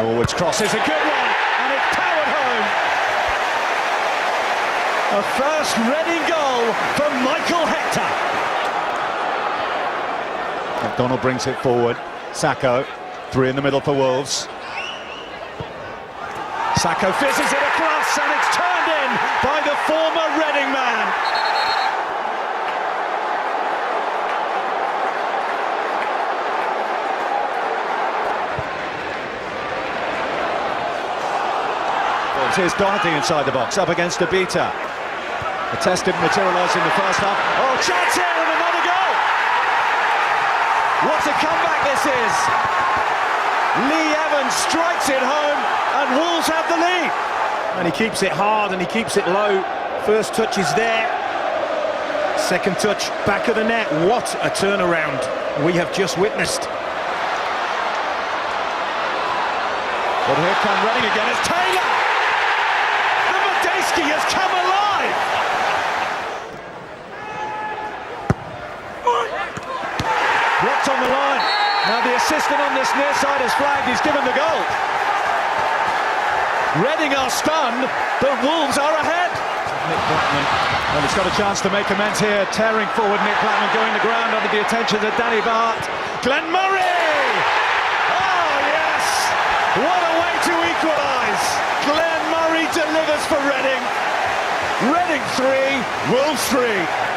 Norwood's cross is a good one, and it's powered home. A first Reading goal for Michael Hector. McDonald brings it forward. Sacco, three in the middle for Wolves. Sacco fizzes it across, and it's turned in by the former Reading man. Here's Doherty inside the box, up against Abita. The test didn't materialise in the first half. Oh, chance here and another goal! What a comeback this is! Lee Evans strikes it home and Wolves have the lead. And he keeps it hard and he keeps it low. First touch is there. Second touch, back of the net. What a turnaround we have just witnessed. But here come Reading again, it's Taylor! The Madejski has come alive! Blocked on the line. Now the assistant on this near side has flagged, he's given the goal. Reading are stunned, but Wolves are ahead. Nick Blackman, well, he's got a chance to make amends here, tearing forward. Nick Blackman going to ground under the attention of Danny Bart. Glenn Murray! Oh yes! What a way to equalise! Glenn Murray delivers for Reading. Reading 3, Wolves 3.